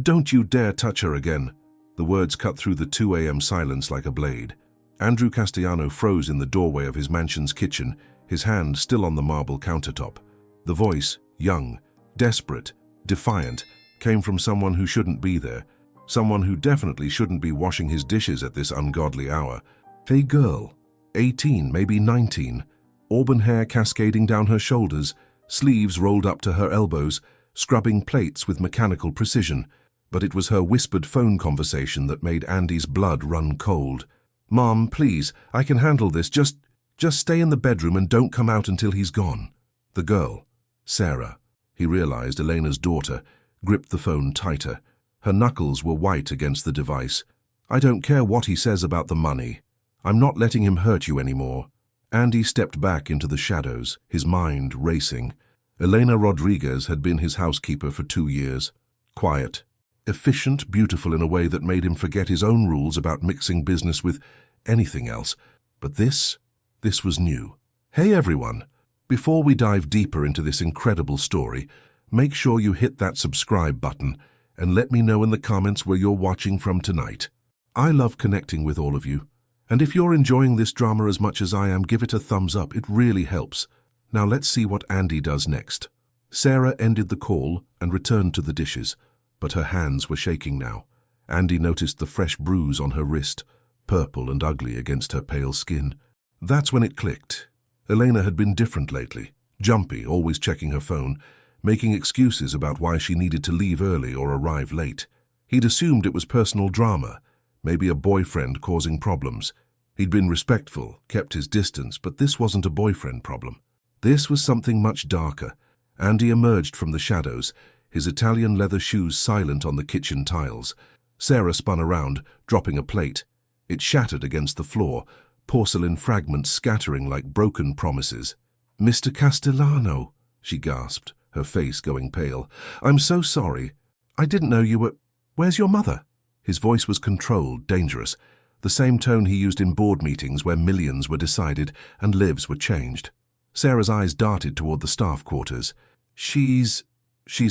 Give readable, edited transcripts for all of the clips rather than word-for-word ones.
Don't you dare touch her again. The words cut through the 2 a.m. silence like a blade. Andrew Castellano froze in the doorway of his mansion's kitchen, his hand still on the marble countertop. The voice, young, desperate, defiant, came from someone who shouldn't be there, someone who definitely shouldn't be washing his dishes at this ungodly hour. A girl, 18, maybe 19, auburn hair cascading down her shoulders, sleeves rolled up to her elbows, scrubbing plates with mechanical precision. But it was her whispered phone conversation that made Andy's blood run cold. "Mom, please, I can handle this. Just stay in the bedroom and don't come out until he's gone." The girl, Sarah, he realized Elena's daughter, gripped the phone tighter. Her knuckles were white against the device. "I don't care what he says about the money. I'm not letting him hurt you anymore." Andy stepped back into the shadows, his mind racing. Elena Rodriguez had been his housekeeper for 2 years. Quiet, efficient, beautiful in a way that made him forget his own rules about mixing business with anything else. But this was new. Hey everyone! Before we dive deeper into this incredible story, make sure you hit that subscribe button and let me know in the comments where you're watching from tonight. I love connecting with all of you. And if you're enjoying this drama as much as I am, give it a thumbs up. It really helps. Now let's see what Andy does next. Sarah ended the call and returned to the dishes, but her hands were shaking now. Andy noticed the fresh bruise on her wrist, purple and ugly against her pale skin. That's when it clicked. Elena had been different lately, jumpy, always checking her phone, making excuses about why she needed to leave early or arrive late. He'd assumed it was personal drama, maybe a boyfriend causing problems. He'd been respectful, kept his distance, but this wasn't a boyfriend problem. This was something much darker. Andy emerged from the shadows, his Italian leather shoes silent on the kitchen tiles. Sarah spun around, dropping a plate. It shattered against the floor, porcelain fragments scattering like broken promises. "Mr. Castellano," she gasped, her face going pale. "I'm so sorry. I didn't know you were... Where's your mother?" His voice was controlled, dangerous, the same tone he used in board meetings where millions were decided and lives were changed. Sarah's eyes darted toward the staff quarters. She's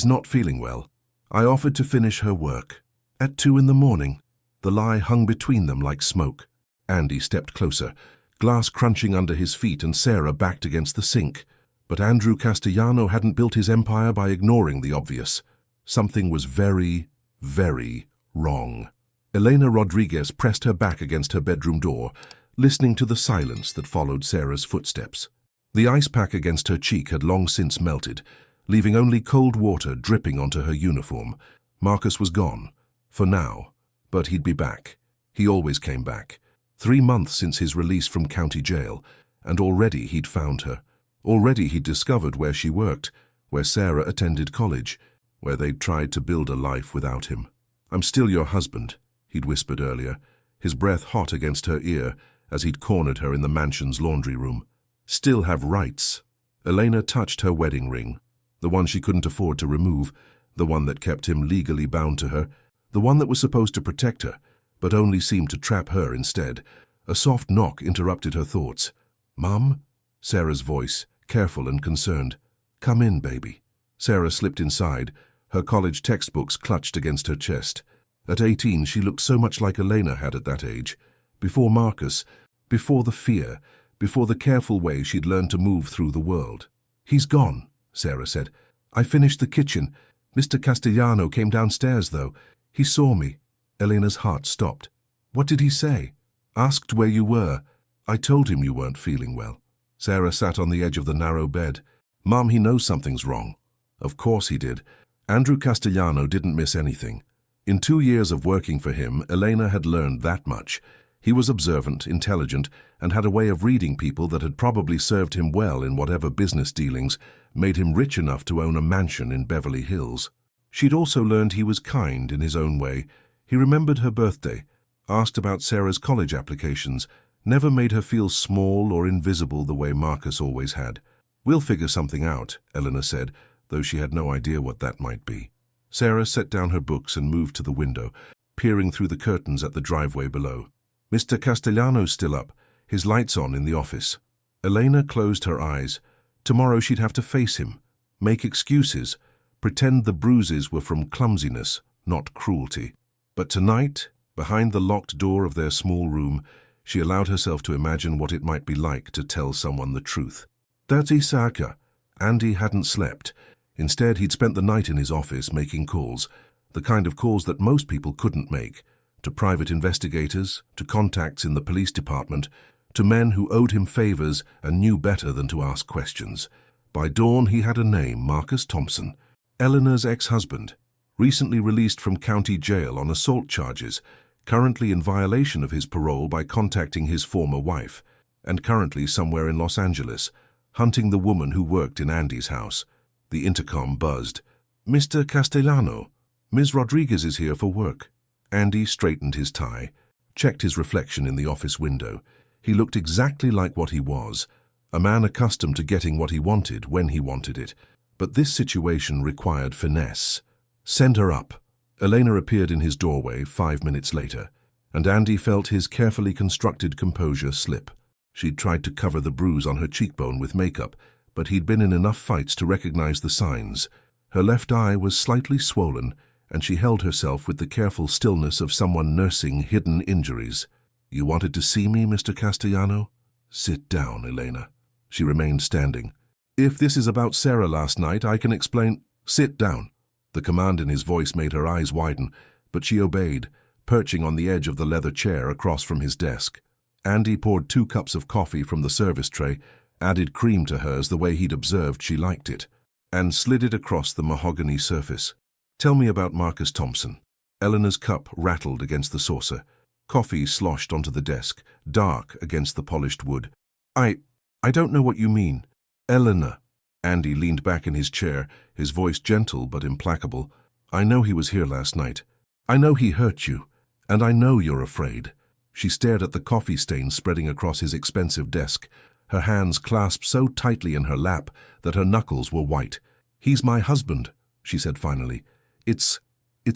not feeling well. I offered to finish her work. At 2 in the morning. The lie hung between them like smoke. Andy stepped closer, glass crunching under his feet and Sarah backed against the sink. But Andrew Castellano hadn't built his empire by ignoring the obvious. Something was very, very wrong. Elena Rodriguez pressed her back against her bedroom door, listening to the silence that followed Sarah's footsteps. The ice pack against her cheek had long since melted, leaving only cold water dripping onto her uniform. Marcus was gone, for now, but he'd be back. He always came back. 3 months since his release from county jail, and already he'd found her. Already he'd discovered where she worked, where Sarah attended college, where they'd tried to build a life without him. "I'm still your husband," he'd whispered earlier, his breath hot against her ear as he'd cornered her in the mansion's laundry room. "Still have rights." Elena touched her wedding ring, the one she couldn't afford to remove, the one that kept him legally bound to her, the one that was supposed to protect her, but only seemed to trap her instead. A soft knock interrupted her thoughts. "Mom?" Sarah's voice, careful and concerned. "Come in, baby." Sarah slipped inside, her college textbooks clutched against her chest. At 18, she looked so much like Elena had at that age. Before Marcus, before the fear, before the careful way she'd learned to move through the world. "He's gone," Sarah said. "I finished the kitchen. Mr. Castellano came downstairs, though. He saw me." Elena's heart stopped. "What did he say?" "Asked where you were. I told him you weren't feeling well." Sarah sat on the edge of the narrow bed. "Mom, he knows something's wrong." Of course he did. Andrew Castellano didn't miss anything. In 2 years of working for him, Elena had learned that much. He was observant, intelligent, and had a way of reading people that had probably served him well in whatever business dealings made him rich enough to own a mansion in Beverly Hills. She'd also learned he was kind in his own way. He remembered her birthday, asked about Sarah's college applications, never made her feel small or invisible the way Marcus always had. "We'll figure something out," Elena said, though she had no idea what that might be. Sarah set down her books and moved to the window, peering through the curtains at the driveway below. "Mr. Castellano's still up, his lights on in the office." Elena closed her eyes. Tomorrow she'd have to face him, make excuses, pretend the bruises were from clumsiness not cruelty. But tonight, behind the locked door of their small room, she allowed herself to imagine what it might be like to tell someone the truth. Dirty Saka. Andy hadn't slept. Instead, he'd spent the night in his office making calls, the kind of calls that most people couldn't make, to private investigators, to contacts in the police department, to men who owed him favors and knew better than to ask questions. By dawn, he had a name, Marcus Thompson, Eleanor's ex-husband, recently released from county jail on assault charges, currently in violation of his parole by contacting his former wife, and currently somewhere in Los Angeles, hunting the woman who worked in Andy's house. The intercom buzzed. "Mr. Castellano, Ms. Rodriguez is here for work." Andy straightened his tie, checked his reflection in the office window. He looked exactly like what he was, a man accustomed to getting what he wanted when he wanted it. But this situation required finesse. "Send her up." Elena appeared in his doorway 5 minutes later, and Andy felt his carefully constructed composure slip. She'd tried to cover the bruise on her cheekbone with makeup, but he'd been in enough fights to recognize the signs. Her left eye was slightly swollen, and she held herself with the careful stillness of someone nursing hidden injuries. "You wanted to see me, Mr. Castellano?" "Sit down, Elena." She remained standing. "If this is about Sarah last night, I can explain—" "Sit down." The command in his voice made her eyes widen, but she obeyed, perching on the edge of the leather chair across from his desk. Andy poured 2 cups of coffee from the service tray, added cream to hers the way he'd observed she liked it, and slid it across the mahogany surface. "Tell me about Marcus Thompson." Eleanor's cup rattled against the saucer. Coffee sloshed onto the desk, dark against the polished wood. I don't know what you mean." "Eleanor." Andy leaned back in his chair, his voice gentle but implacable. "I know he was here last night. I know he hurt you. And I know you're afraid." She stared at the coffee stains spreading across his expensive desk, her hands clasped so tightly in her lap that her knuckles were white. "He's my husband," she said finally. It's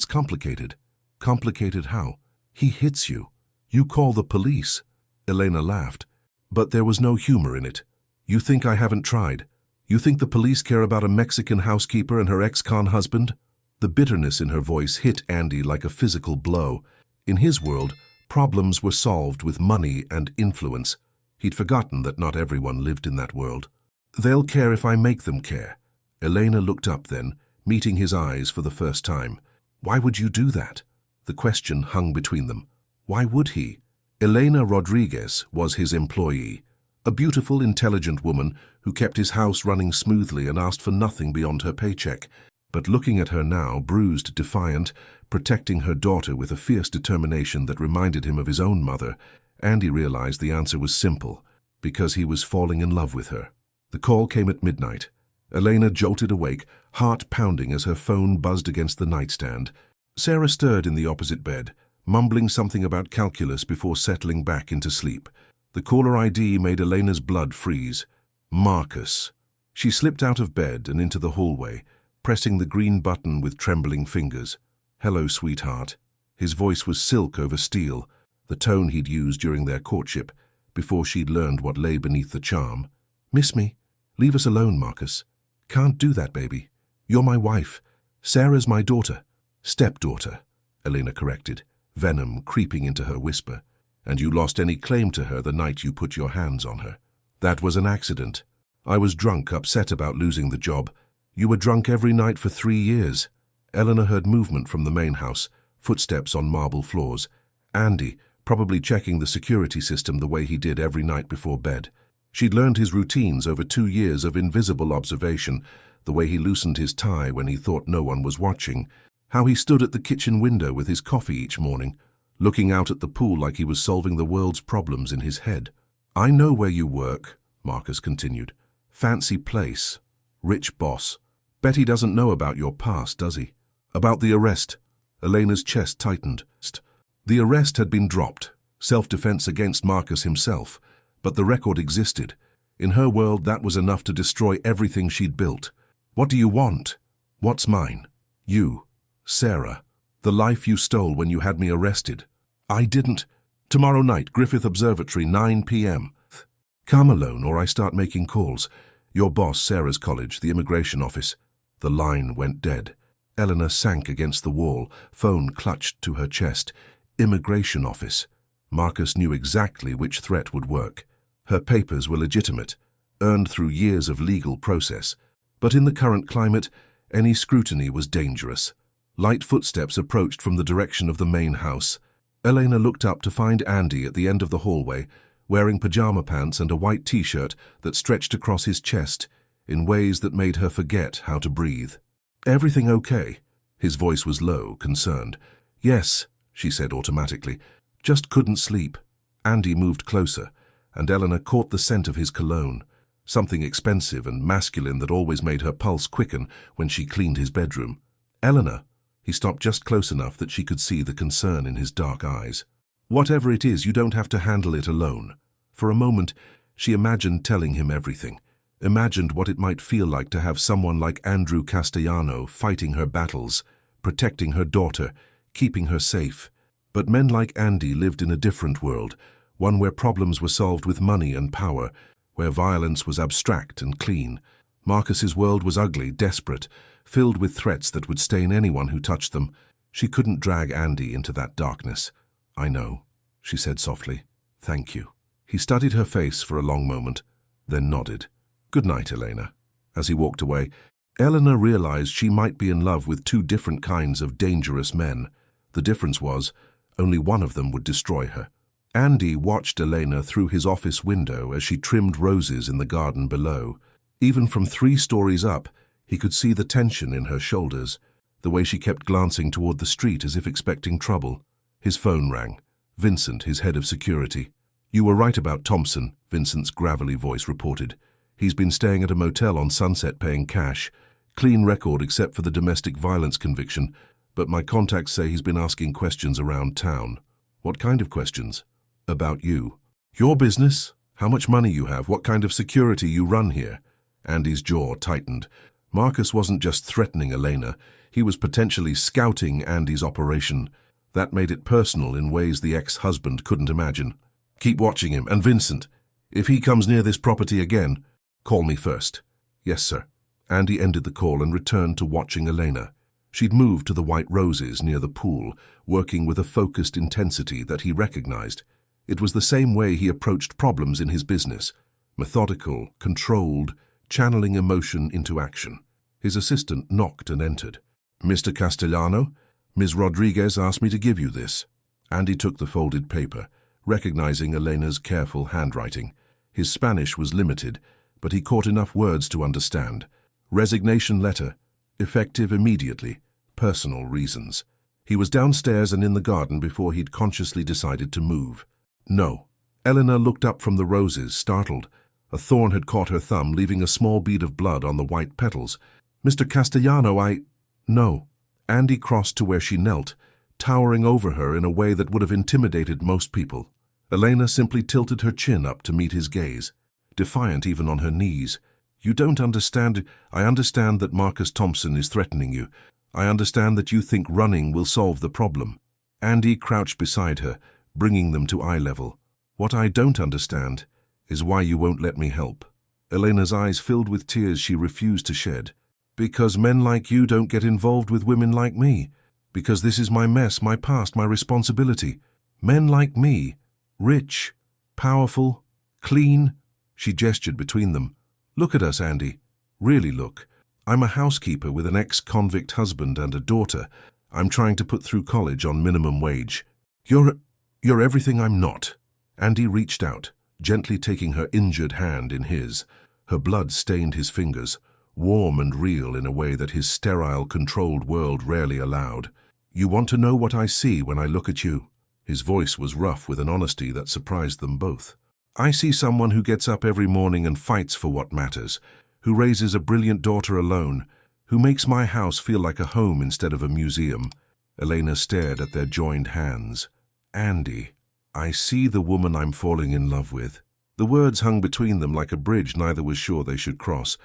complicated." "Complicated how?" "He hits you. You call the police." Elena laughed. But there was no humor in it. "You think I haven't tried? You think the police care about a Mexican housekeeper and her ex-con husband?" The bitterness in her voice hit Andy like a physical blow. In his world, problems were solved with money and influence. He'd forgotten that not everyone lived in that world. "They'll care if I make them care." Elena looked up then, meeting his eyes for the first time. "Why would you do that?" The question hung between them. Why would he? Elena Rodriguez was his employee, a beautiful, intelligent woman who kept his house running smoothly and asked for nothing beyond her paycheck. But looking at her now, bruised, defiant, protecting her daughter with a fierce determination that reminded him of his own mother, Andy realized the answer was simple, because he was falling in love with her. The call came at midnight. Elena jolted awake, heart pounding as her phone buzzed against the nightstand. Sarah stirred in the opposite bed, mumbling something about calculus before settling back into sleep. The caller ID made Elena's blood freeze. Marcus. She slipped out of bed and into the hallway, pressing the green button with trembling fingers. "Hello, sweetheart." His voice was silk over steel, the tone he'd used during their courtship, before she'd learned what lay beneath the charm. "Miss me? Leave us alone, Marcus." "Can't do that, baby. You're my wife. Sarah's my daughter." "Stepdaughter," Elena corrected, venom creeping into her whisper. "And you lost any claim to her the night you put your hands on her." "That was an accident. I was drunk, upset about losing the job." "You were drunk every night for 3 years." Eleanor heard movement from the main house, footsteps on marble floors. Andy, probably checking the security system the way he did every night before bed. She'd learned his routines over 2 years of invisible observation, the way he loosened his tie when he thought no one was watching, how he stood at the kitchen window with his coffee each morning, looking out at the pool like he was solving the world's problems in his head. "I know where you work," Marcus continued. "Fancy place. Rich boss. Bet he doesn't know about your past, does he?" "About the arrest." Elena's chest tightened. The arrest had been dropped, self-defense against Marcus himself, but the record existed. In her world, that was enough to destroy everything she'd built. "What do you want?" "What's mine?" "You. Sarah. The life you stole when you had me arrested." "I didn't." "Tomorrow night, Griffith Observatory, 9 p.m. Come alone or I start making calls. Your boss, Sarah's college, the immigration office." The line went dead. Eleanor sank against the wall, phone clutched to her chest. Immigration office. Marcus knew exactly which threat would work. Her papers were legitimate, earned through years of legal process. But in the current climate, any scrutiny was dangerous. Light footsteps approached from the direction of the main house. Elena looked up to find Andy at the end of the hallway, wearing pajama pants and a white t-shirt that stretched across his chest in ways that made her forget how to breathe. "Everything okay?" His voice was low, concerned. "Yes," she said automatically. "Just couldn't sleep." Andy moved closer, and Eleanor caught the scent of his cologne, something expensive and masculine that always made her pulse quicken when she cleaned his bedroom. "Eleanor." He stopped just close enough that she could see the concern in his dark eyes. "Whatever it is, you don't have to handle it alone." For a moment, she imagined telling him everything, imagined what it might feel like to have someone like Andrew Castellano fighting her battles, protecting her daughter, keeping her safe. But men like Andy lived in a different world, one where problems were solved with money and power, where violence was abstract and clean. Marcus's world was ugly, desperate, filled with threats that would stain anyone who touched them. She couldn't drag Andy into that darkness. "I know," she said softly. "Thank you." He studied her face for a long moment, then nodded. "Good night, Elena." As he walked away, Eleanor realized she might be in love with two different kinds of dangerous men. The difference was, only one of them would destroy her. Andy watched Elena through his office window as she trimmed roses in the garden below. Even from 3 stories up, he could see the tension in her shoulders, the way she kept glancing toward the street as if expecting trouble. His phone rang. Vincent, his head of security. "You were right about Thompson," Vincent's gravelly voice reported. "He's been staying at a motel on Sunset paying cash. Clean record except for the domestic violence conviction, but my contacts say he's been asking questions around town." "What kind of questions?" "About you. Your business, how much money you have, what kind of security you run here." Andy's jaw tightened. Marcus wasn't just threatening Elena, he was potentially scouting Andy's operation. That made it personal in ways the ex-husband couldn't imagine. "Keep watching him, and Vincent, if he comes near this property again, call me first." "Yes, sir." Andy ended the call and returned to watching Elena. She'd moved to the white roses near the pool, working with a focused intensity that he recognized. It was the same way he approached problems in his business. Methodical, controlled, channeling emotion into action. His assistant knocked and entered. "Mr. Castellano, Ms. Rodriguez asked me to give you this." Andy took the folded paper, recognizing Elena's careful handwriting. His Spanish was limited, but he caught enough words to understand. Resignation letter, effective immediately, personal reasons. He was downstairs and in the garden before he'd consciously decided to move. "No." Eleanor looked up from the roses, startled. A thorn had caught her thumb, leaving a small bead of blood on the white petals. "Mr. Castellano, No." Andy crossed to where she knelt, towering over her in a way that would have intimidated most people. Elena simply tilted her chin up to meet his gaze, defiant even on her knees. "You don't understand. I understand that Marcus Thompson is threatening you. I understand that you think running will solve the problem." Andy crouched beside her, bringing them to eye level. "What I don't understand is why you won't let me help." Elena's eyes filled with tears she refused to shed. "Because men like you don't get involved with women like me. Because this is my mess, my past, my responsibility. Men like me, rich, powerful, clean." She gestured between them. "Look at us, Andy. Really look. I'm a housekeeper with an ex-convict husband and a daughter. I'm trying to put through college on minimum wage. You're everything I'm not." Andy reached out, gently taking her injured hand in his. Her blood stained his fingers, warm and real in a way that his sterile, controlled world rarely allowed. "You want to know what I see when I look at you?" His voice was rough with an honesty that surprised them both. "I see someone who gets up every morning and fights for what matters, who raises a brilliant daughter alone, who makes my house feel like a home instead of a museum." Elena stared at their joined hands. "Andy, I see the woman I'm falling in love with." The words hung between them like a bridge neither was sure they should cross.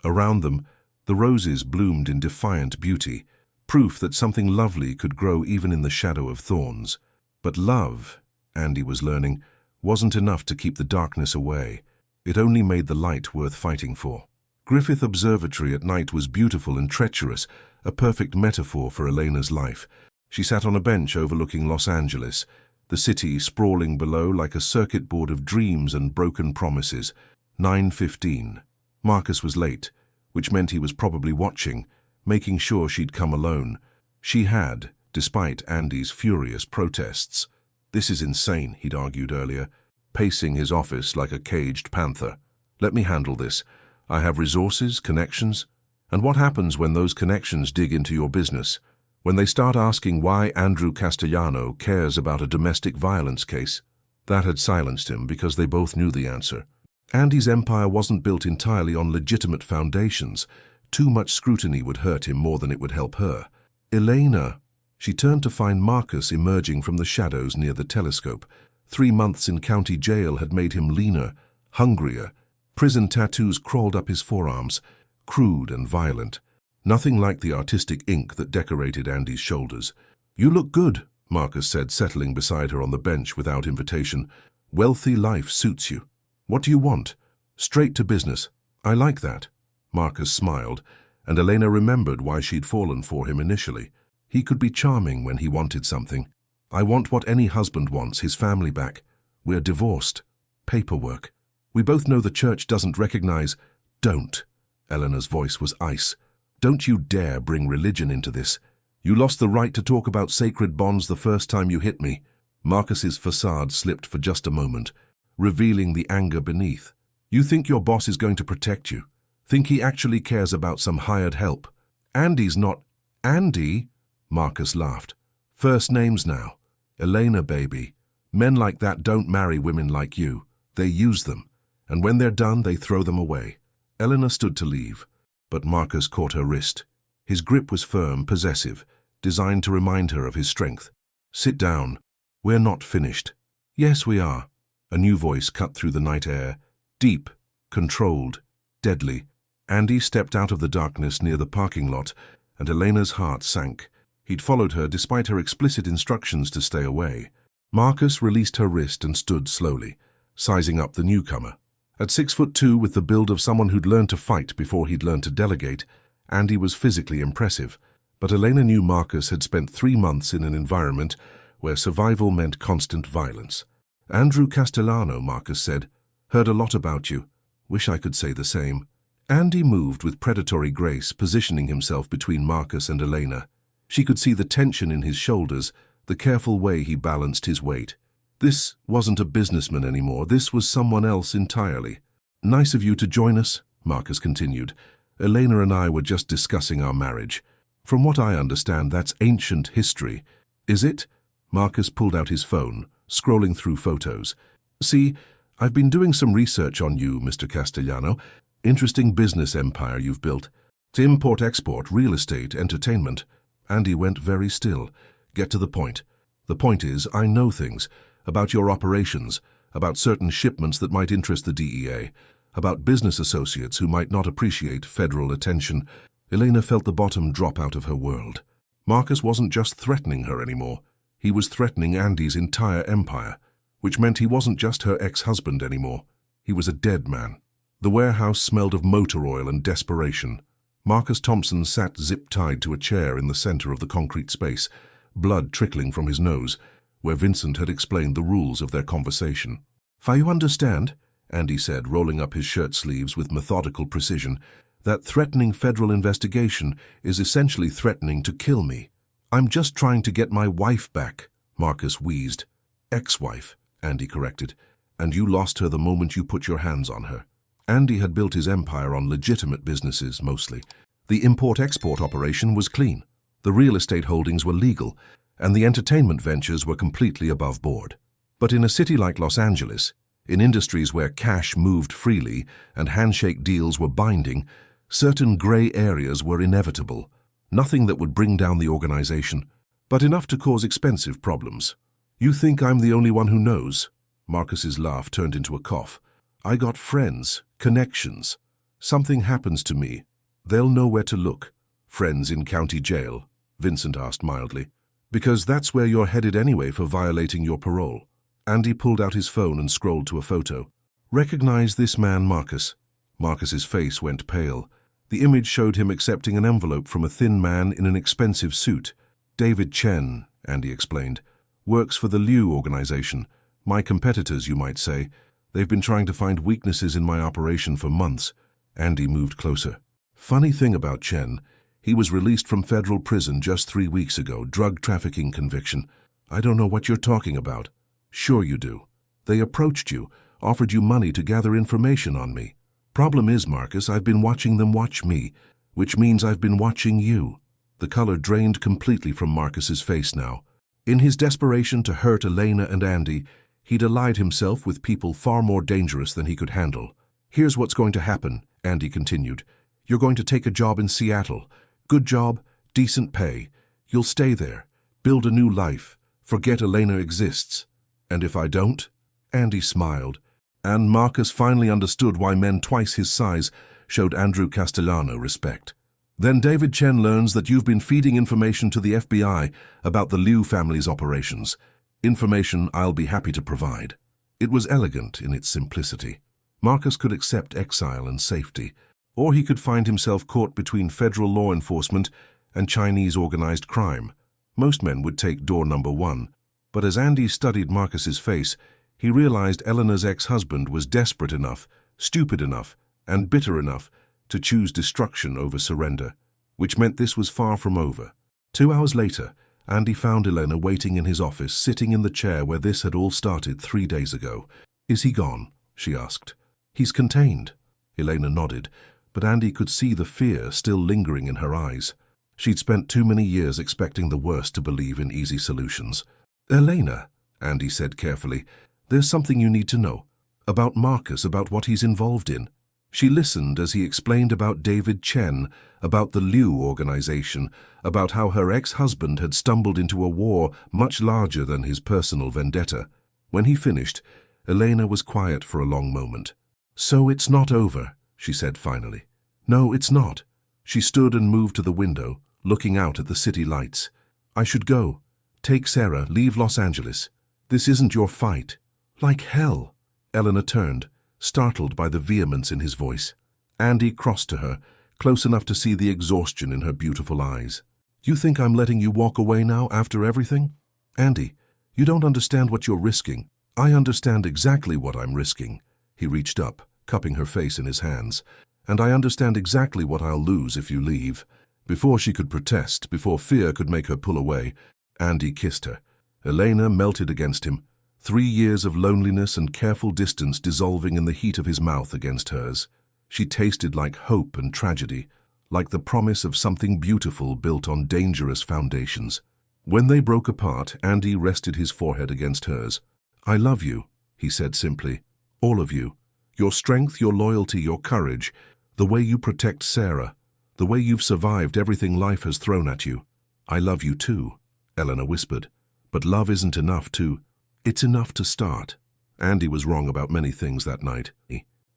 Around them, the roses bloomed in defiant beauty, proof that something lovely could grow even in the shadow of thorns. But love, Andy was learning, wasn't enough to keep the darkness away. It only made the light worth fighting for. Griffith Observatory at night was beautiful and treacherous, a perfect metaphor for Elena's life. She sat on a bench overlooking Los Angeles, the city sprawling below like a circuit board of dreams and broken promises. 9:15. Marcus was late, which meant he was probably watching, making sure she'd come alone. She had, despite Andy's furious protests. "This is insane," he'd argued earlier, pacing his office like a caged panther. "Let me handle this. I have resources, connections. And what happens when those connections dig into your business? When they start asking why Andrew Castellano cares about a domestic violence case?" That had silenced him because they both knew the answer. Andy's empire wasn't built entirely on legitimate foundations. Too much scrutiny would hurt him more than it would help her. Elena. She turned to find Marcus emerging from the shadows near the telescope. 3 months in county jail had made him leaner, hungrier. Prison tattoos crawled up his forearms, crude and violent. Nothing like the artistic ink that decorated Andy's shoulders. "You look good," Marcus said, settling beside her on the bench without invitation. "Wealthy life suits you. What do you want?" "Straight to business." "I like that." Marcus smiled, and Elena remembered why she'd fallen for him initially. He could be charming when he wanted something. "I want what any husband wants, his family back. We're divorced. Paperwork. We both know the church doesn't recognize—" "Don't." Eleanor's voice was ice. "Don't you dare bring religion into this. You lost the right to talk about sacred bonds the first time you hit me." Marcus's facade slipped for just a moment, revealing the anger beneath. "You think your boss is going to protect you? Think he actually cares about some hired help? Andy's not—" "Andy?" Marcus laughed. "First names now. Elena, baby. Men like that don't marry women like you. They use them. And when they're done, they throw them away." Eleanor stood to leave, but Marcus caught her wrist. His grip was firm, possessive, designed to remind her of his strength. "Sit down. We're not finished." "Yes, we are." A new voice cut through the night air, deep, controlled, deadly. Andy stepped out of the darkness near the parking lot, and Elena's heart sank. He'd followed her despite her explicit instructions to stay away. Marcus released her wrist and stood slowly, sizing up the newcomer. At 6'2", with the build of someone who'd learned to fight before he'd learned to delegate, Andy was physically impressive. But Elena knew Marcus had spent 3 months in an environment where survival meant constant violence. "Andrew Castellano," Marcus said. "Heard a lot about you. Wish I could say the same." Andy moved with predatory grace, positioning himself between Marcus and Elena. She could see the tension in his shoulders, the careful way he balanced his weight. This wasn't a businessman anymore. This was someone else entirely. "Nice of you to join us," Marcus continued. "Elena and I were just discussing our marriage. From what I understand, that's ancient history." "Is it?" Marcus pulled out his phone, scrolling through photos. "See, I've been doing some research on you, Mr. Castellano. Interesting business empire you've built. It's import-export, real estate, entertainment." Andy went very still. "Get to the point." "The point is, I know things. About your operations, about certain shipments that might interest the DEA, about business associates who might not appreciate federal attention." Elena felt the bottom drop out of her world. Marcus wasn't just threatening her anymore. He was threatening Andy's entire empire, which meant he wasn't just her ex-husband anymore. He was a dead man. The warehouse smelled of motor oil and desperation. Marcus Thompson sat zip-tied to a chair in the center of the concrete space, blood trickling from his nose, where Vincent had explained the rules of their conversation. "For you understand," Andy said, rolling up his shirt sleeves with methodical precision, "that threatening federal investigation is essentially threatening to kill me. I'm just trying to get my wife back," Marcus wheezed. "Ex-wife," Andy corrected, "and you lost her the moment you put your hands on her." Andy had built his empire on legitimate businesses, mostly. The import-export operation was clean. The real estate holdings were legal, and the entertainment ventures were completely above board. But in a city like Los Angeles, in industries where cash moved freely and handshake deals were binding, certain gray areas were inevitable. Nothing that would bring down the organization, but enough to cause expensive problems. "You think I'm the only one who knows?" Marcus's laugh turned into a cough. "I got friends, connections. Something happens to me, they'll know where to look." "Friends in county jail?" Vincent asked mildly. "Because that's where you're headed anyway for violating your parole." Andy pulled out his phone and scrolled to a photo. "Recognize this man, Marcus?" Marcus's face went pale. The image showed him accepting an envelope from a thin man in an expensive suit. David Chen, Andy explained, works for the Liu organization. My competitors, you might say. They've been trying to find weaknesses in my operation for months. Andy moved closer. Funny thing about Chen, he was released from federal prison just 3 weeks ago, drug trafficking conviction. I don't know what you're talking about. Sure you do. They approached you, offered you money to gather information on me. Problem is, Marcus, I've been watching them watch me, which means I've been watching you. The color drained completely from Marcus's face now. In his desperation to hurt Elena and Andy, he'd allied himself with people far more dangerous than he could handle. Here's what's going to happen, Andy continued. You're going to take a job in Seattle. Good job, decent pay. You'll stay there, build a new life, forget Elena exists. And if I don't? Andy smiled, and Marcus finally understood why men twice his size showed Andrew Castellano respect. Then David Chen learns that you've been feeding information to the FBI about the Liu family's operations. Information I'll be happy to provide. It was elegant in its simplicity. Marcus could accept exile and safety, or he could find himself caught between federal law enforcement and Chinese organized crime. Most men would take door number 1, but as Andy studied Marcus's face, he realized Eleanor's ex-husband was desperate enough, stupid enough, and bitter enough to choose destruction over surrender, which meant this was far from over. 2 hours later, Andy found Elena waiting in his office, sitting in the chair where this had all started 3 days ago. Is he gone? She asked. He's contained. Elena nodded, but Andy could see the fear still lingering in her eyes. She'd spent too many years expecting the worst to believe in easy solutions. Elena, Andy said carefully, there's something you need to know. About Marcus, about what he's involved in. She listened as he explained about David Chen, about the Liu organization, about how her ex-husband had stumbled into a war much larger than his personal vendetta. When he finished, Elena was quiet for a long moment. So it's not over, she said finally. No, it's not. She stood and moved to the window, looking out at the city lights. I should go. Take Sarah, leave Los Angeles. This isn't your fight. Like hell. Eleanor turned, startled by the vehemence in his voice. Andy crossed to her, close enough to see the exhaustion in her beautiful eyes. You think I'm letting you walk away now after everything? Andy, you don't understand what you're risking. I understand exactly what I'm risking. He reached up, cupping her face in his hands. And I understand exactly what I'll lose if you leave. Before she could protest, before fear could make her pull away, Andy kissed her. Elena melted against him, 3 years of loneliness and careful distance dissolving in the heat of his mouth against hers. She tasted like hope and tragedy, like the promise of something beautiful built on dangerous foundations. When they broke apart, Andy rested his forehead against hers. I love you, he said simply. All of you. Your strength, your loyalty, your courage, the way you protect Sarah, the way you've survived everything life has thrown at you. I love you too, Eleanor whispered. But love isn't enough to... It's enough to start. Andy was wrong about many things that night,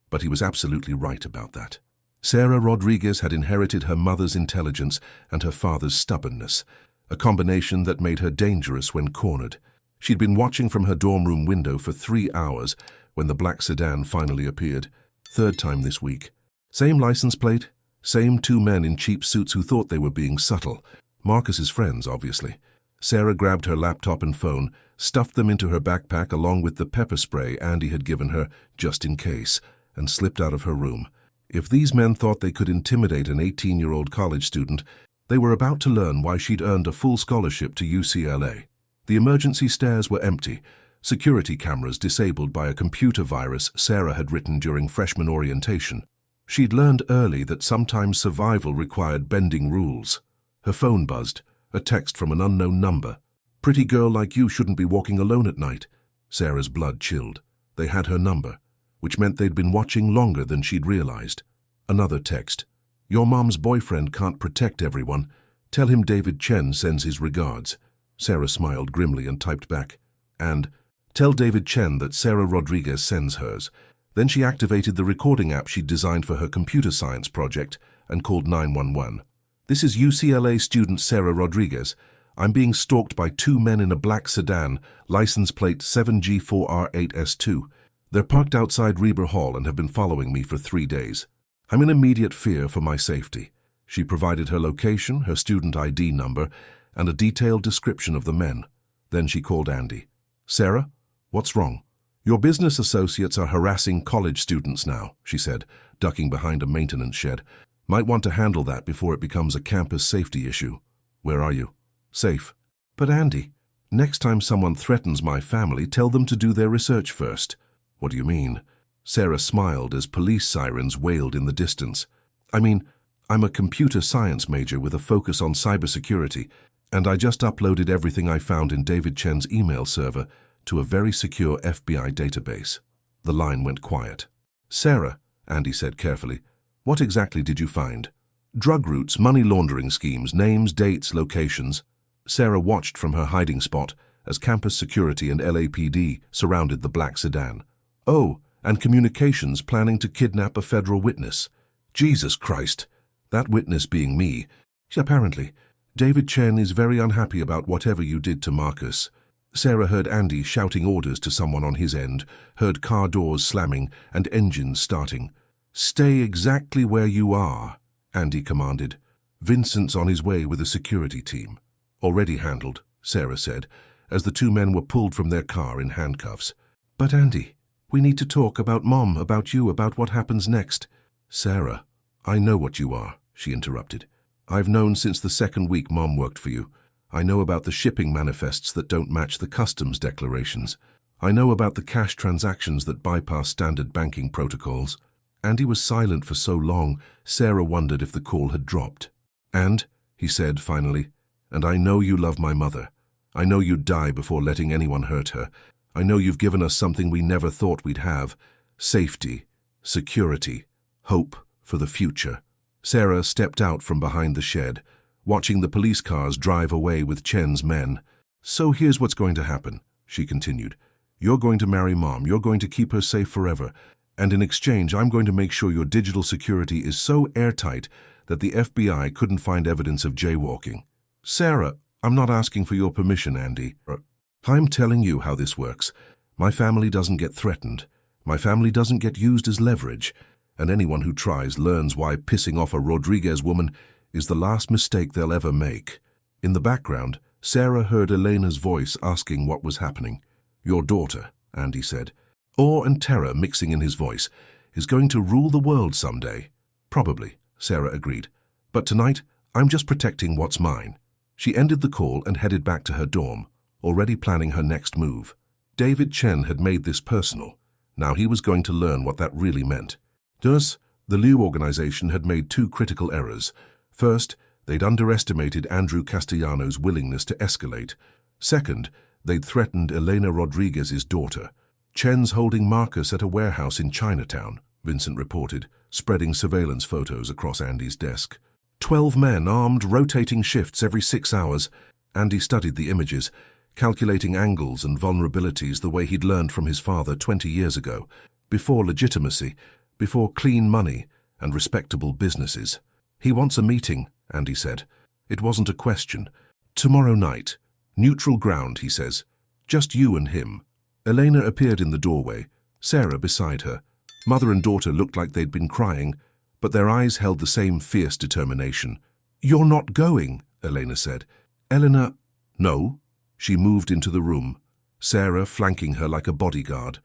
but he was absolutely right about that. Sarah Rodriguez had inherited her mother's intelligence and her father's stubbornness, a combination that made her dangerous when cornered. She'd been watching from her dorm room window for 3 hours when the black sedan finally appeared, 3rd time this week. Same license plate, same 2 men in cheap suits who thought they were being subtle. Marcus's friends, obviously. Sarah grabbed her laptop and phone, stuffed them into her backpack along with the pepper spray Andy had given her just in case, and slipped out of her room. If these men thought they could intimidate an 18-year-old college student, they were about to learn why she'd earned a full scholarship to UCLA. The emergency stairs were empty, security cameras disabled by a computer virus Sarah had written during freshman orientation. She'd learned early that sometimes survival required bending rules. Her phone buzzed, a text from an unknown number. Pretty girl like you shouldn't be walking alone at night. Sarah's blood chilled. They had her number, which meant they'd been watching longer than she'd realized. Another text. Your mom's boyfriend can't protect everyone. Tell him David Chen sends his regards. Sarah smiled grimly and typed back. And, tell David Chen that Sarah Rodriguez sends hers. Then she activated the recording app she'd designed for her computer science project and called 911. This is UCLA student Sarah Rodriguez. I'm being stalked by 2 men in a black sedan, license plate 7G4R8S2. They're parked outside Reber Hall and have been following me for 3 days. I'm in immediate fear for my safety. She provided her location, her student ID number, and a detailed description of the men. Then she called Andy. Sarah, what's wrong? Your business associates are harassing college students now, she said, ducking behind a maintenance shed. Might want to handle that before it becomes a campus safety issue. Where are you? Safe. But Andy, next time someone threatens my family, tell them to do their research first. What do you mean? Sarah smiled as police sirens wailed in the distance. I mean, I'm a computer science major with a focus on cybersecurity, and I just uploaded everything I found in David Chen's email server to a very secure FBI database. The line went quiet. Sarah, Andy said carefully, what exactly did you find? Drug routes, money laundering schemes, names, dates, locations. Sarah watched from her hiding spot as campus security and LAPD surrounded the black sedan. Oh, and communications planning to kidnap a federal witness. Jesus Christ, that witness being me. Apparently, David Chen is very unhappy about whatever you did to Marcus. Sarah heard Andy shouting orders to someone on his end, heard car doors slamming and engines starting. Stay exactly where you are, Andy commanded. Vincent's on his way with a security team. Already handled, Sarah said, as the two men were pulled from their car in handcuffs. But Andy, we need to talk about Mom, about you, about what happens next. Sarah, I know what you are, she interrupted. I've known since the second week Mom worked for you. I know about the shipping manifests that don't match the customs declarations. I know about the cash transactions that bypass standard banking protocols. Andy was silent for so long, Sarah wondered if the call had dropped. And, he said finally, and I know you love my mother. I know you'd die before letting anyone hurt her. I know you've given us something we never thought we'd have. Safety, security, hope for the future. Sarah stepped out from behind the shed, watching the police cars drive away with Chen's men. So here's what's going to happen, she continued. You're going to marry Mom. You're going to keep her safe forever. And in exchange, I'm going to make sure your digital security is so airtight that the FBI couldn't find evidence of jaywalking. Sarah, I'm not asking for your permission, Andy. I'm telling you how this works. My family doesn't get threatened. My family doesn't get used as leverage. And anyone who tries learns why pissing off a Rodriguez woman is the last mistake they'll ever make. In the background, Sarah heard Elena's voice asking what was happening. Your daughter, Andy said. Awe and terror mixing in his voice, is going to rule the world someday. Probably, Sarah agreed. But tonight, I'm just protecting what's mine. She ended the call and headed back to her dorm, already planning her next move. David Chen had made this personal. Now he was going to learn what that really meant. Thus, the Liu organization had made two critical errors. First, they'd underestimated Andrew Castellano's willingness to escalate. Second, they'd threatened Elena Rodriguez's daughter. Chen's holding Marcus at a warehouse in Chinatown, Vincent reported, spreading surveillance photos across Andy's desk. 12 men armed, rotating shifts every 6 hours. Andy studied the images, calculating angles and vulnerabilities the way he'd learned from his father 20 years ago, before legitimacy, before clean money and respectable businesses. He wants a meeting, Andy said. It wasn't a question. Tomorrow night. Neutral ground, he says. Just you and him. Elena appeared in the doorway, Sarah beside her. Mother and daughter looked like they'd been crying, but their eyes held the same fierce determination. You're not going, Elena said. Eleanor, no. She moved into the room, Sarah flanking her like a bodyguard.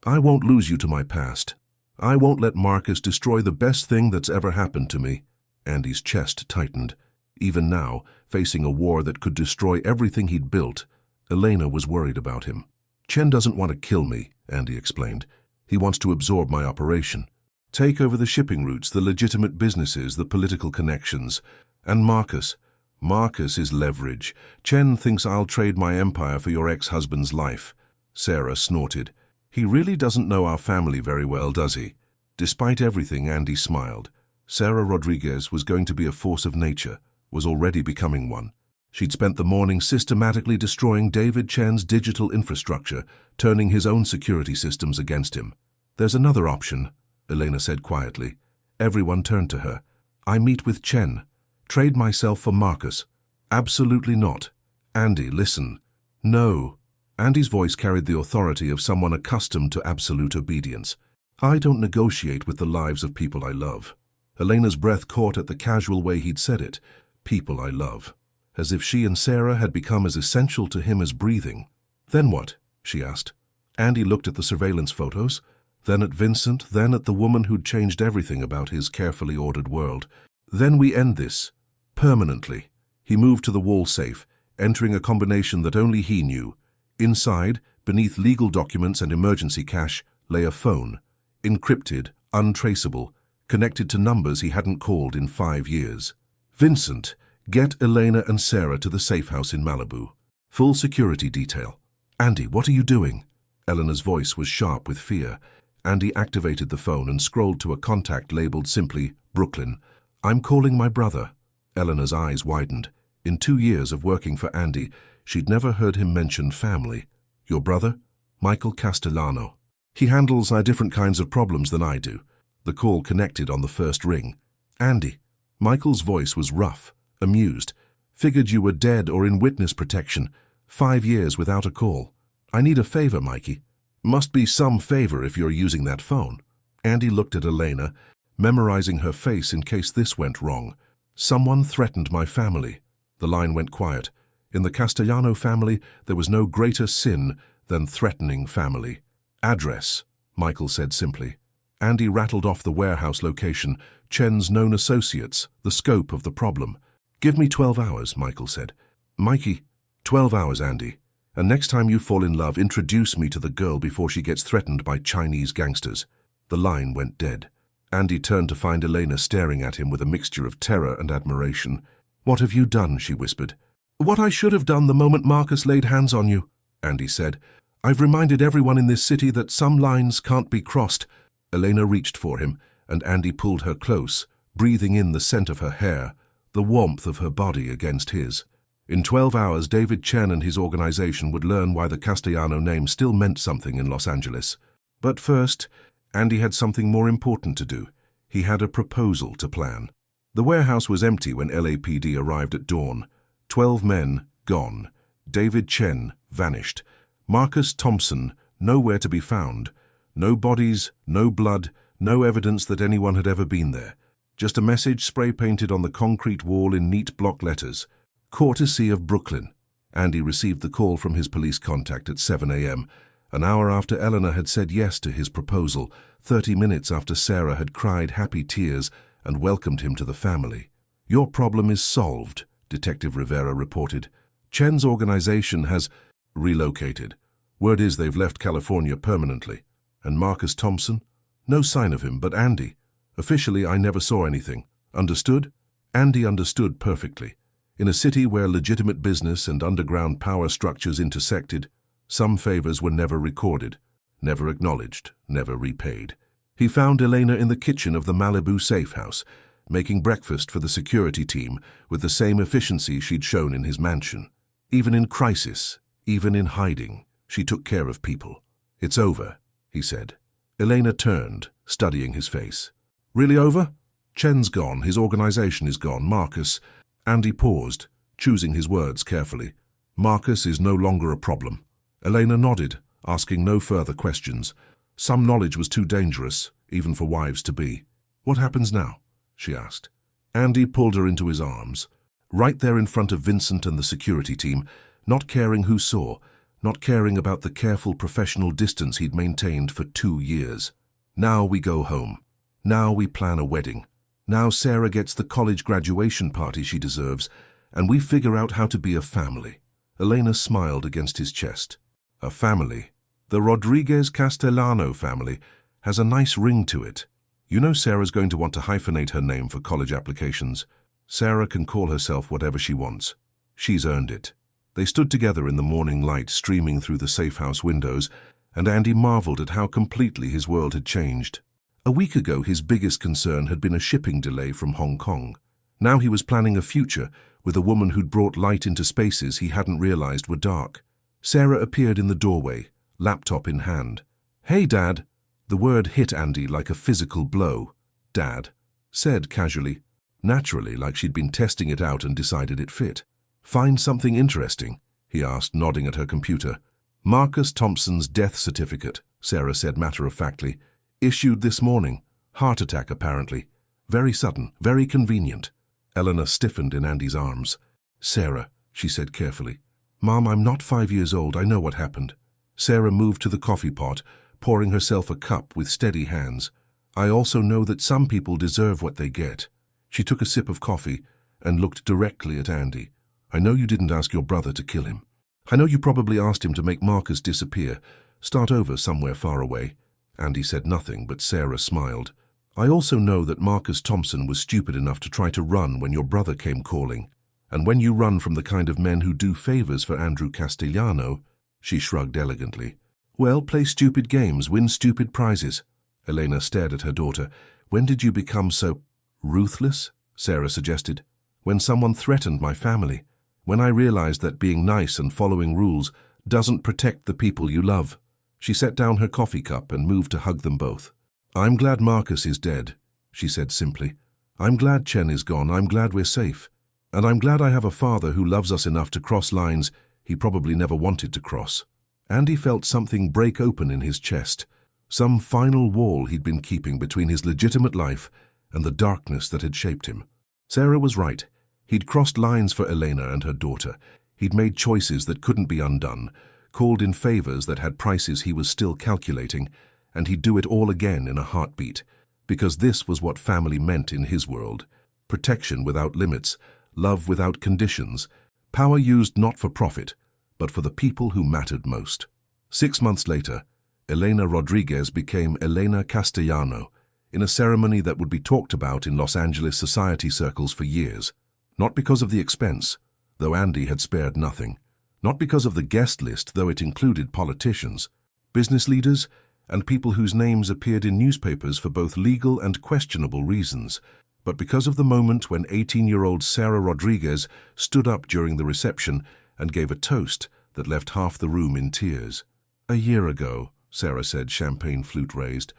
I won't lose you to my past. I won't let Marcus destroy the best thing that's ever happened to me. Andy's chest tightened. Even now, facing a war that could destroy everything he'd built, Elena was worried about him. Chen doesn't want to kill me, Andy explained. He wants to absorb my operation. Take over the shipping routes, the legitimate businesses, the political connections. And Marcus. Marcus is leverage. Chen thinks I'll trade my empire for your ex-husband's life. Sarah snorted. He really doesn't know our family very well, does he? Despite everything, Andy smiled. Sarah Rodriguez was going to be a force of nature, was already becoming one. She'd spent the morning systematically destroying David Chen's digital infrastructure, turning his own security systems against him. There's another option, Elena said quietly. Everyone turned to her. I meet with Chen. Trade myself for Marcus. Absolutely not. Andy, listen. No. Andy's voice carried the authority of someone accustomed to absolute obedience. I don't negotiate with the lives of people I love. Elena's breath caught at the casual way he'd said it. People I love. As if she and Sarah had become as essential to him as breathing. Then what? She asked. Andy looked at the surveillance photos, then at Vincent, then at the woman who'd changed everything about his carefully ordered world. Then we end this. Permanently. He moved to the wall safe, entering a combination that only he knew. Inside, beneath legal documents and emergency cash, lay a phone. Encrypted, untraceable, connected to numbers he hadn't called in 5 years. Vincent, get Elena and Sarah to the safe house in Malibu. Full security detail. Andy, what are you doing? Eleanor's voice was sharp with fear. Andy activated the phone and scrolled to a contact labeled simply, Brooklyn. I'm calling my brother. Eleanor's eyes widened. In 2 years of working for Andy, she'd never heard him mention family. Your brother? Michael Castellano. He handles different kinds of problems than I do. The call connected on the first ring. Andy. Michael's voice was rough, amused. Figured you were dead or in witness protection. 5 years without a call. I need a favor, Mikey. Must be some favor if you're using that phone. Andy looked at Elena, memorizing her face in case this went wrong. Someone threatened my family. The line went quiet. In the Castellano family, there was no greater sin than threatening family. Address, Michael said simply. Andy rattled off the warehouse location, Chen's known associates, the scope of the problem. Give me 12 hours, Michael said. Mikey, 12 hours, Andy. And next time you fall in love, introduce me to the girl before she gets threatened by Chinese gangsters. The line went dead. Andy turned to find Elena staring at him with a mixture of terror and admiration. What have you done? She whispered. What I should have done the moment Marcus laid hands on you, Andy said. I've reminded everyone in this city that some lines can't be crossed. Elena reached for him, and Andy pulled her close, breathing in the scent of her hair, the warmth of her body against his. In 12 hours, David Chen and his organization would learn why the Castellano name still meant something in Los Angeles. But first, Andy had something more important to do. He had a proposal to plan. The warehouse was empty when LAPD arrived at dawn. 12 men, gone. David Chen, vanished. Marcus Thompson, nowhere to be found. No bodies, no blood, no evidence that anyone had ever been there. Just a message spray-painted on the concrete wall in neat block letters. Courtesy of Brooklyn. Andy received the call from his police contact at 7 a.m., an hour after Eleanor had said yes to his proposal, 30 minutes after Sarah had cried happy tears and welcomed him to the family. Your problem is solved, Detective Rivera reported. Chen's organization has relocated. Word is they've left California permanently. And Marcus Thompson? No sign of him, but Andy. Officially, I never saw anything. Understood? Andy understood perfectly. In a city where legitimate business and underground power structures intersected, some favors were never recorded, never acknowledged, never repaid. He found Elena in the kitchen of the Malibu safe house, making breakfast for the security team with the same efficiency she'd shown in his mansion. Even in crisis, even in hiding, she took care of people. It's over, he said. Elena turned, studying his face. Really over? Chen's gone, his organization is gone, Marcus. Andy paused, choosing his words carefully. Marcus is no longer a problem. Elena nodded, asking no further questions. Some knowledge was too dangerous, even for wives-to-be. What happens now? She asked. Andy pulled her into his arms. Right there in front of Vincent and the security team, not caring who saw, not caring about the careful professional distance he'd maintained for 2 years. Now we go home. Now we plan a wedding. Now Sarah gets the college graduation party she deserves, and we figure out how to be a family. Elena smiled against his chest. A family. The Rodriguez Castellano family has a nice ring to it. You know Sarah's going to want to hyphenate her name for college applications. Sarah can call herself whatever she wants. She's earned it. They stood together in the morning light streaming through the safe house windows, and Andy marveled at how completely his world had changed. A week ago, his biggest concern had been a shipping delay from Hong Kong. Now he was planning a future with a woman who'd brought light into spaces he hadn't realized were dark. Sarah appeared in the doorway, laptop in hand. Hey, Dad. The word hit Andy like a physical blow. Dad said casually, naturally, like she'd been testing it out and decided it fit. Find something interesting? He asked, nodding at her computer. Marcus Thompson's death certificate, Sarah said matter-of-factly. Issued this morning. Heart attack, apparently. Very sudden, very convenient. Eleanor stiffened in Andy's arms. "Sarah," she said carefully. "Mom, I'm not 5 years old. I know what happened." Sarah moved to the coffee pot, pouring herself a cup with steady hands. "I also know that some people deserve what they get." She took a sip of coffee and looked directly at Andy. "I know you didn't ask your brother to kill him. I know you probably asked him to make Marcus disappear, start over somewhere far away." Andy said nothing, but Sarah smiled. "I also know that Marcus Thompson was stupid enough to try to run when your brother came calling. And when you run from the kind of men who do favors for Andrew Castellano," she shrugged elegantly, "well, play stupid games, win stupid prizes." Elena stared at her daughter. "When did you become so ruthless?" Sarah suggested. "When someone threatened my family. When I realized that being nice and following rules doesn't protect the people you love." She set down her coffee cup and moved to hug them both. "I'm glad Marcus is dead," she said simply. "I'm glad Chen is gone. I'm glad we're safe. And I'm glad I have a father who loves us enough to cross lines he probably never wanted to cross." Andy felt something break open in his chest, some final wall he'd been keeping between his legitimate life and the darkness that had shaped him. Sarah was right. He'd crossed lines for Elena and her daughter. He'd made choices that couldn't be undone, called in favors that had prices he was still calculating, and he'd do it all again in a heartbeat, because this was what family meant in his world. Protection without limits, love without conditions, power used not for profit, but for the people who mattered most. 6 months later, Elena Rodriguez became Elena Castellano, in a ceremony that would be talked about in Los Angeles society circles for years. Not because of the expense, though Andy had spared nothing. Not because of the guest list, though it included politicians, business leaders, and people whose names appeared in newspapers for both legal and questionable reasons, but because of the moment when 18-year-old Sarah Rodriguez stood up during the reception and gave a toast that left half the room in tears. "A year ago," Sarah said, champagne flute raised,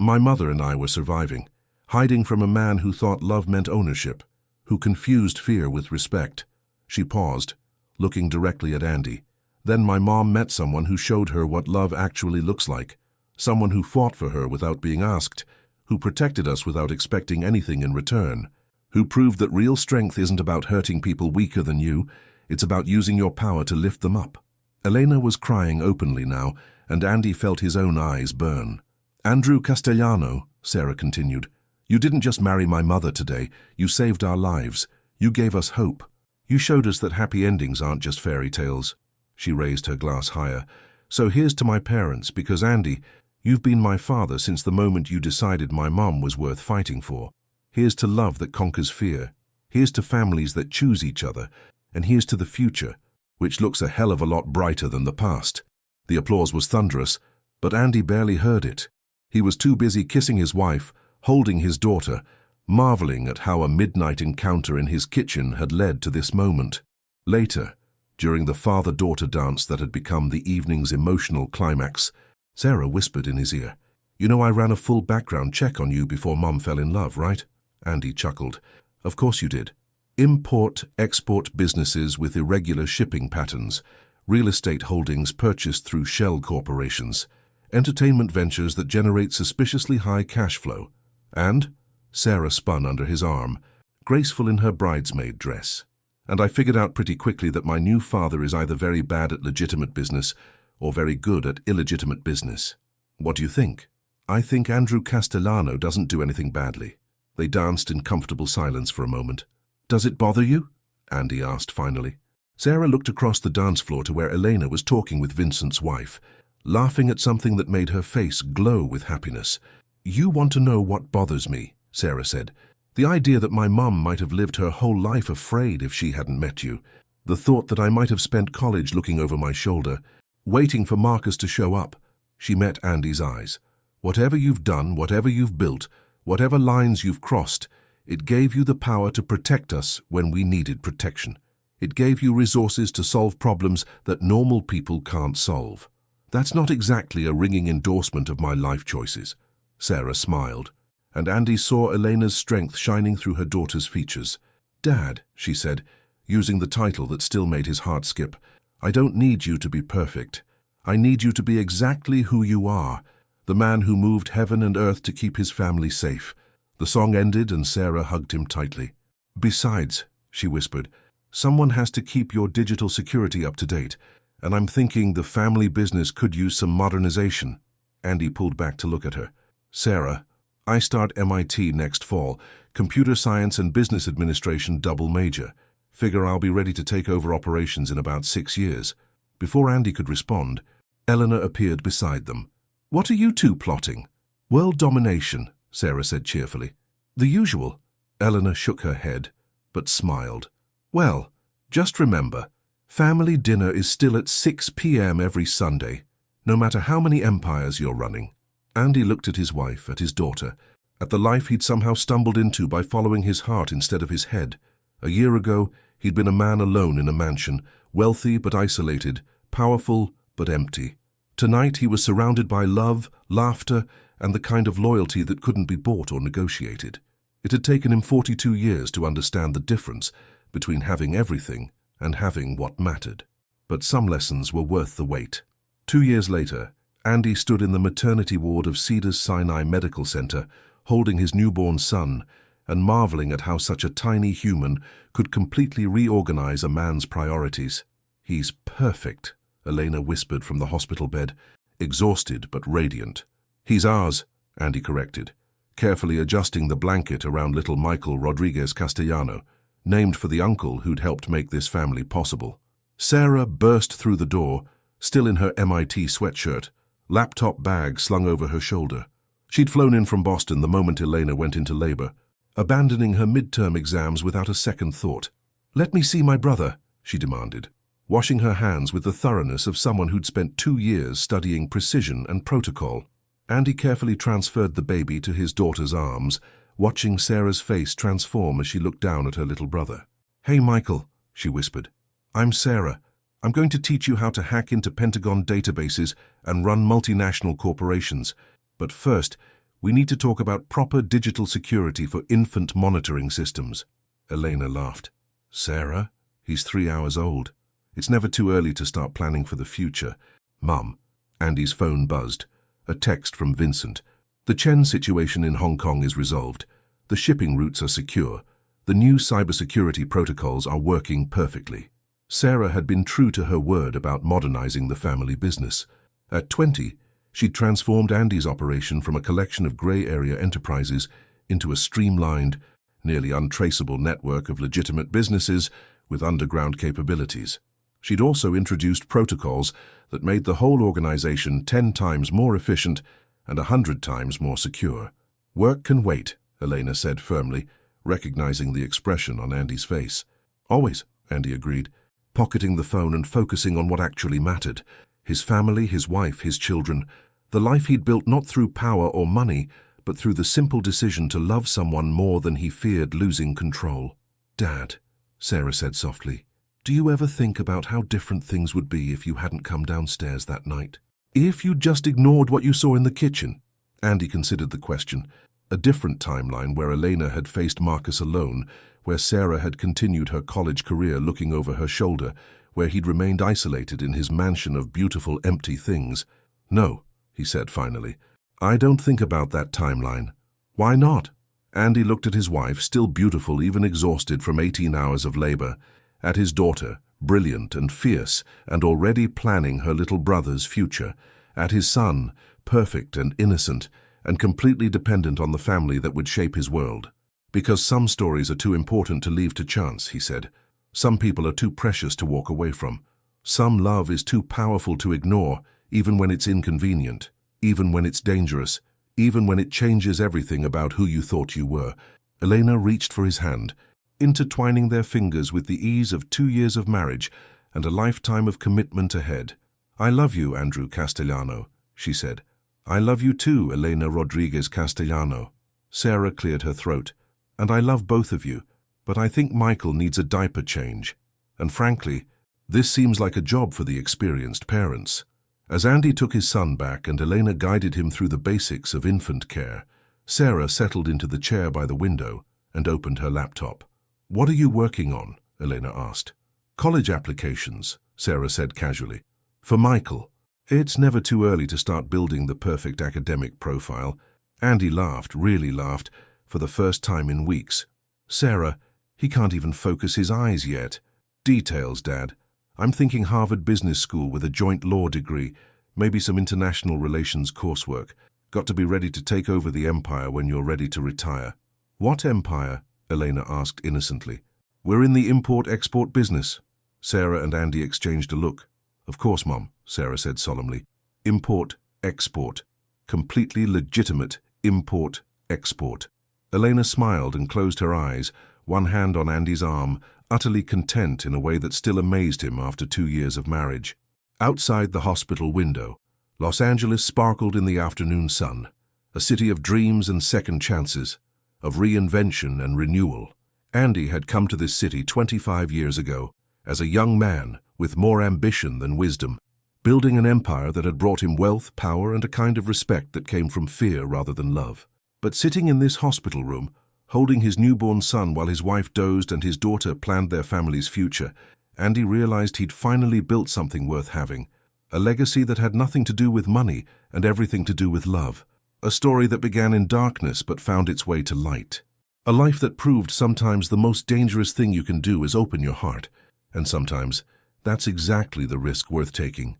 "my mother and I were surviving, hiding from a man who thought love meant ownership, who confused fear with respect." She paused, looking directly at Andy. "Then my mom met someone who showed her what love actually looks like, someone who fought for her without being asked, who protected us without expecting anything in return, who proved that real strength isn't about hurting people weaker than you, it's about using your power to lift them up." Elena was crying openly now, and Andy felt his own eyes burn. "Andrew Castellano," Sarah continued, "you didn't just marry my mother today, you saved our lives. You gave us hope. You showed us that happy endings aren't just fairy tales." She raised her glass higher. "So here's to my parents, because Andy, you've been my father since the moment you decided my mom was worth fighting for. Here's to love that conquers fear. Here's to families that choose each other. And here's to the future, which looks a hell of a lot brighter than the past." The applause was thunderous, but Andy barely heard it. He was too busy kissing his wife, holding his daughter, marveling at how a midnight encounter in his kitchen had led to this moment. Later, during the father-daughter dance that had become the evening's emotional climax, Sarah whispered in his ear, "You know I ran a full background check on you before Mom fell in love, right?" Andy chuckled. "Of course you did. Import-export businesses with irregular shipping patterns, real estate holdings purchased through shell corporations, entertainment ventures that generate suspiciously high cash flow, and," Sarah spun under his arm, graceful in her bridesmaid dress, "and I figured out pretty quickly that my new father is either very bad at legitimate business or very good at illegitimate business. What do you think?" "I think Andrew Castellano doesn't do anything badly." They danced in comfortable silence for a moment. "Does it bother you?" Andy asked finally. Sarah looked across the dance floor to where Elena was talking with Vincent's wife, laughing at something that made her face glow with happiness. "You want to know what bothers me," Sarah said. "The idea that my mum might have lived her whole life afraid if she hadn't met you. The thought that I might have spent college looking over my shoulder, waiting for Marcus to show up." She met Andy's eyes. "Whatever you've done, whatever you've built, whatever lines you've crossed, it gave you the power to protect us when we needed protection. It gave you resources to solve problems that normal people can't solve. That's not exactly a ringing endorsement of my life choices." Sarah smiled, and Andy saw Elena's strength shining through her daughter's features. "Dad," she said, using the title that still made his heart skip, "I don't need you to be perfect. I need you to be exactly who you are, the man who moved heaven and earth to keep his family safe, The song ended and Sarah hugged him tightly. "Besides," she whispered, "someone has to keep your digital security up to date, and I'm thinking the family business could use some modernization." Andy pulled back to look at her. "Sarah, I start MIT next fall, computer science and business administration double major. Figure I'll be ready to take over operations in about 6 years." Before Andy could respond, Eleanor appeared beside them. "What are you two plotting?" "World domination," Sarah said cheerfully. "The usual." Eleanor shook her head, but smiled. "Well, just remember, family dinner is still at 6 p.m. every Sunday, no matter how many empires you're running." Andy looked at his wife, at his daughter, at the life he'd somehow stumbled into by following his heart instead of his head. A year ago, he'd been a man alone in a mansion, wealthy but isolated, powerful but empty. Tonight he was surrounded by love, laughter, and the kind of loyalty that couldn't be bought or negotiated. It had taken him 42 years to understand the difference between having everything and having what mattered. But some lessons were worth the wait. 2 years later, Andy stood in the maternity ward of Cedars-Sinai Medical Center, holding his newborn son, and marveling at how such a tiny human could completely reorganize a man's priorities. "He's perfect," Elena whispered from the hospital bed, exhausted but radiant. "He's ours," Andy corrected, carefully adjusting the blanket around little Michael Rodriguez Castellano, named for the uncle who'd helped make this family possible. Sarah burst through the door, still in her MIT sweatshirt, laptop bag slung over her shoulder. She'd flown in from Boston the moment Elena went into labor, abandoning her midterm exams without a second thought. "Let me see my brother," she demanded, washing her hands with the thoroughness of someone who'd spent 2 years studying precision and protocol. Andy carefully transferred the baby to his daughter's arms, watching Sarah's face transform as she looked down at her little brother. "Hey, Michael," she whispered. "I'm Sarah. I'm going to teach you how to hack into Pentagon databases and run multinational corporations. But first, we need to talk about proper digital security for infant monitoring systems." Elena laughed. "Sarah, he's 3 hours old. It's never too early to start planning for the future." "Mum," Andy's phone buzzed. A text from Vincent. "The Chen situation in Hong Kong is resolved. The shipping routes are secure. The new cybersecurity protocols are working perfectly." Sarah had been true to her word about modernizing the family business. At 20, she'd transformed Andy's operation from a collection of gray area enterprises into a streamlined, nearly untraceable network of legitimate businesses with underground capabilities. She'd also introduced protocols that made the whole organization 10 times more efficient and 100 times more secure. "Work can wait," Elena said firmly, recognizing the expression on Andy's face. "Always," Andy agreed, pocketing the phone and focusing on what actually mattered. His family, his wife, his children, the life he'd built not through power or money, but through the simple decision to love someone more than he feared losing control. "Dad," Sarah said softly, "do you ever think about how different things would be if you hadn't come downstairs that night? If you just ignored what you saw in the kitchen?" Andy considered the question. A different timeline where Elena had faced Marcus alone, where Sarah had continued her college career looking over her shoulder, where he'd remained isolated in his mansion of beautiful empty things. "No," he said finally. "I don't think about that timeline." "Why not?" Andy looked at his wife, still beautiful, even exhausted from 18 hours of labor, at his daughter, brilliant and fierce, and already planning her little brother's future, at his son, perfect and innocent, and completely dependent on the family that would shape his world. "Because some stories are too important to leave to chance," he said. "Some people are too precious to walk away from. Some love is too powerful to ignore, even when it's inconvenient, even when it's dangerous, even when it changes everything about who you thought you were." Elena reached for his hand, intertwining their fingers with the ease of 2 years of marriage and a lifetime of commitment ahead. "I love you, Andrew Castellano," she said. "I love you too, Elena Rodriguez Castellano." Sarah cleared her throat. "And I love both of you, but I think Michael needs a diaper change. And frankly, this seems like a job for the experienced parents." As Andy took his son back and Elena guided him through the basics of infant care, Sarah settled into the chair by the window and opened her laptop. "What are you working on?" Elena asked. "College applications," Sarah said casually. "For Michael. It's never too early to start building the perfect academic profile." Andy laughed, really laughed, for the first time in weeks. Sarah, he can't even focus his eyes yet. Details, Dad. I'm thinking Harvard Business School with a joint law degree, maybe some international relations coursework. Got to be ready to take over the empire when you're ready to retire. What empire? Elena asked innocently. We're in the import-export business. Sarah and Andy exchanged a look. Of course, Mom, Sarah said solemnly. Import, export. Completely legitimate import, export. Elena smiled and closed her eyes, one hand on Andy's arm, utterly content in a way that still amazed him after 2 years of marriage. Outside the hospital window, Los Angeles sparkled in the afternoon sun, a city of dreams and second chances, of reinvention and renewal. Andy had come to this city 25 years ago, as a young man with more ambition than wisdom, building an empire that had brought him wealth, power, and a kind of respect that came from fear rather than love. But sitting in this hospital room, holding his newborn son while his wife dozed and his daughter planned their family's future, Andy realized he'd finally built something worth having, a legacy that had nothing to do with money and everything to do with love, a story that began in darkness but found its way to light, a life that proved sometimes the most dangerous thing you can do is open your heart, and sometimes that's exactly the risk worth taking.